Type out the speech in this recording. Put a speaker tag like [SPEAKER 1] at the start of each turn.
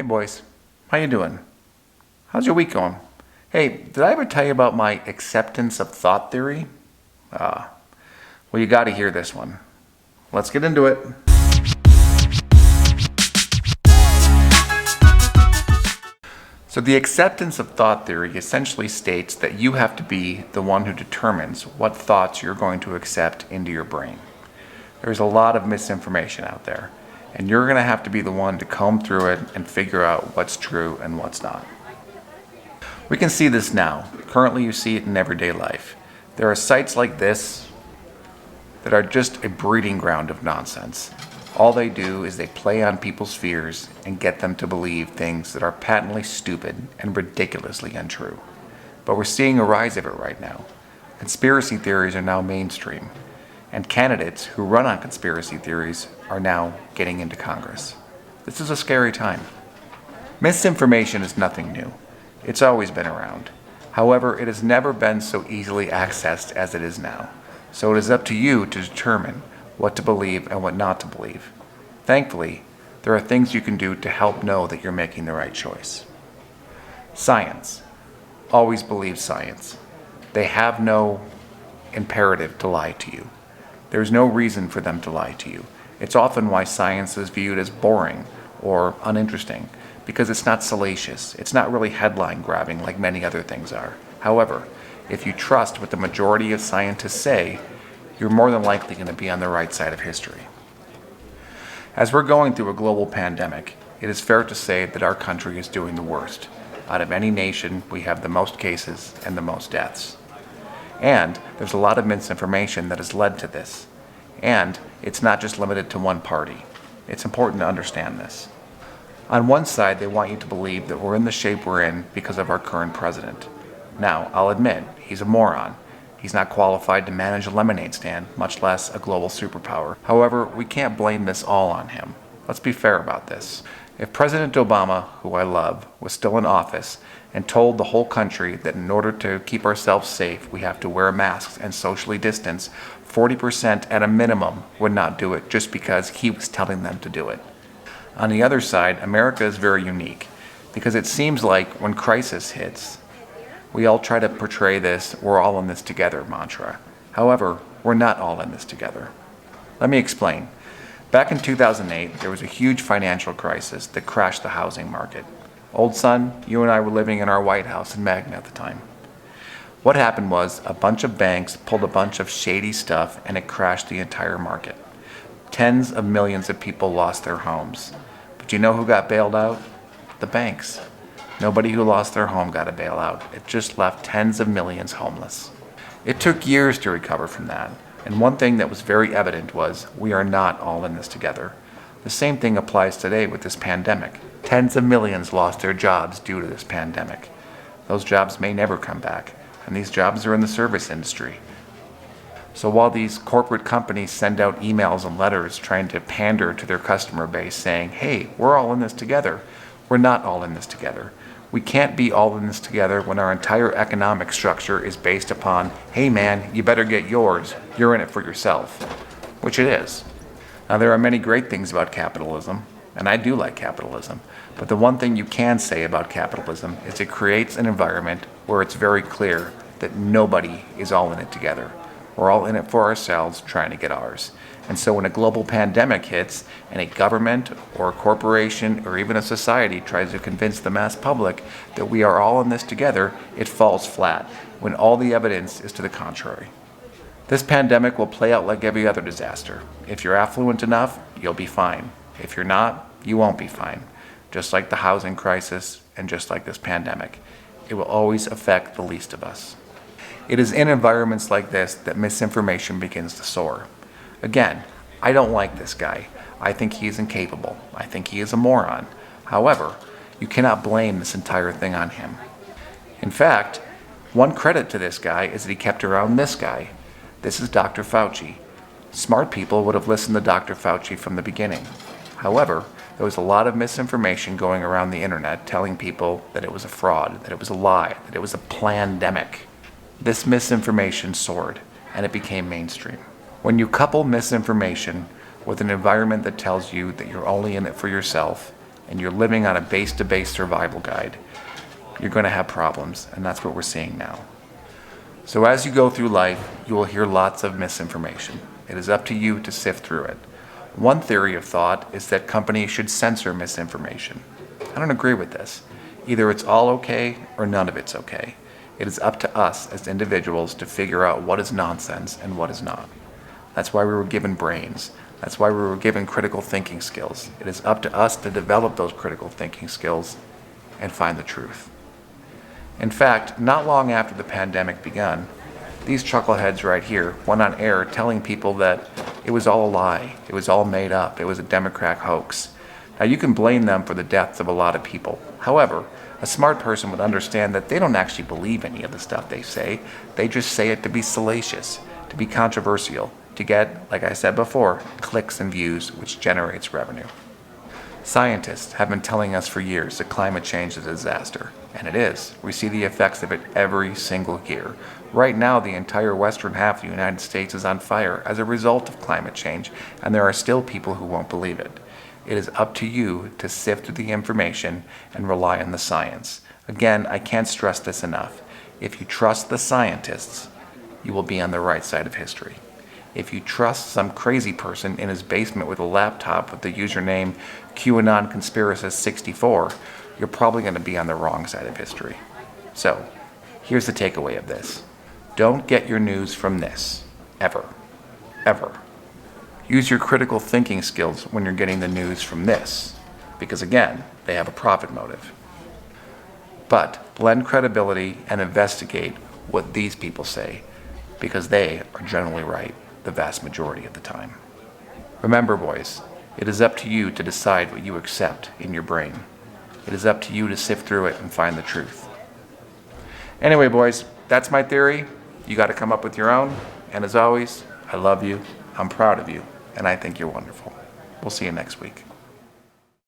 [SPEAKER 1] Hey boys, how you doing? How's your week going? Hey, did I ever tell you about my acceptance of thought theory? Well, you gotta hear this one. Let's get into it. So the acceptance of thought theory essentially states that you have to be the one who determines what thoughts you're going to accept into your brain. There's a lot of misinformation out there, and you're going to have to be the one to comb through it and figure out what's true and what's not. We can see this now. Currently, you see it in everyday life. There are sites like this that are just a breeding ground of nonsense. All they do is they play on people's fears and get them to believe things that are patently stupid and ridiculously untrue. But we're seeing a rise of it right now. Conspiracy theories are now mainstream, and candidates who run on conspiracy theories are now getting into Congress. This is a scary time. Misinformation is nothing new. It's always been around. However, it has never been so easily accessed as it is now. So it is up to you to determine what to believe and what not to believe. Thankfully, there are things you can do to help know that you're making the right choice. Science. Always believe science. They have no imperative to lie to you. There's no reason for them to lie to you. It's often why science is viewed as boring or uninteresting, because it's not salacious. It's not really headline grabbing like many other things are. However, if you trust what the majority of scientists say, you're more than likely going to be on the right side of history. As we're going through a global pandemic, it is fair to say that our country is doing the worst. Out of any nation, we have the most cases and the most deaths. And there's a lot of misinformation that has led to this. And it's not just limited to one party. It's important to understand this. On one side, they want you to believe that we're in the shape we're in because of our current president. Now, I'll admit, he's a moron. He's not qualified to manage a lemonade stand, much less a global superpower. However, we can't blame this all on him. Let's be fair about this. If President Obama, who I love, was still in office and told the whole country that in order to keep ourselves safe, we have to wear masks and socially distance, 40% at a minimum would not do it just because he was telling them to do it. On the other side, America is very unique because it seems like when crisis hits, we all try to portray this "we're all in this together" mantra. However, we're not all in this together. Let me explain. Back in 2008, there was a huge financial crisis that crashed the housing market. Old son, you and I were living in our White House in Magna at the time. What happened was a bunch of banks pulled a bunch of shady stuff and it crashed the entire market. Tens of millions of people lost their homes. But you know who got bailed out? The banks. Nobody who lost their home got a bailout. It just left tens of millions homeless. It took years to recover from that. And one thing that was very evident was we are not all in this together. The same thing applies today with this pandemic. Tens of millions lost their jobs due to this pandemic. Those jobs may never come back, and these jobs are in the service industry. So while these corporate companies send out emails and letters trying to pander to their customer base saying, hey, we're all in this together, we're not all in this together. We can't be all in this together when our entire economic structure is based upon, hey man, you better get yours, you're in it for yourself, which it is. Now there are many great things about capitalism, and I do like capitalism, but the one thing you can say about capitalism is it creates an environment where it's very clear that nobody is all in it together. We're all in it for ourselves, trying to get ours. And so when a global pandemic hits and a government or a corporation or even a society tries to convince the mass public that we are all in this together, it falls flat when all the evidence is to the contrary. This pandemic will play out like every other disaster. If you're affluent enough, you'll be fine. If you're not, you won't be fine. Just like the housing crisis and just like this pandemic, it will always affect the least of us. It is in environments like this that misinformation begins to soar. Again, I don't like this guy. I think he is incapable. I think he is a moron. However, you cannot blame this entire thing on him. In fact, one credit to this guy is that he kept around this guy. This is Dr. Fauci. Smart people would have listened to Dr. Fauci from the beginning. However, there was a lot of misinformation going around the internet telling people that it was a fraud, that it was a lie, that it was a plandemic. This misinformation soared, and it became mainstream. When you couple misinformation with an environment that tells you that you're only in it for yourself, and you're living on a base-to-base survival guide, you're going to have problems, and that's what we're seeing now. So as you go through life, you will hear lots of misinformation. It is up to you to sift through it. One theory of thought is that companies should censor misinformation. I don't agree with this. Either it's all okay or none of it's okay. It is up to us as individuals to figure out what is nonsense and what is not. That's why we were given brains. That's why we were given critical thinking skills. It is up to us to develop those critical thinking skills and find the truth. In fact, not long after the pandemic began, these chuckleheads right here went on air telling people that it was all a lie, it was all made up, it was a Democrat hoax. Now you can blame them for the deaths of a lot of people. However, a smart person would understand that they don't actually believe any of the stuff they say. They just say it to be salacious, to be controversial, to get, like I said before, clicks and views, which generates revenue. Scientists have been telling us for years that climate change is a disaster, and it is. We see the effects of it every single year. Right now, the entire western half of the United States is on fire as a result of climate change, and there are still people who won't believe it. It is up to you to sift through the information and rely on the science. Again, I can't stress this enough. If you trust the scientists, you will be on the right side of history. If you trust some crazy person in his basement with a laptop with the username QAnon Conspiracist 64, you're probably going to be on the wrong side of history. So, here's the takeaway of this. Don't get your news from this. Ever. Ever. Use your critical thinking skills when you're getting the news from this, because again, they have a profit motive. But lend credibility and investigate what these people say, because they are generally right the vast majority of the time. Remember, boys, it is up to you to decide what you accept in your brain. It is up to you to sift through it and find the truth. Anyway, boys, that's my theory. You got to come up with your own. And as always, I love you, I'm proud of you, and I think you're wonderful. We'll see you next week.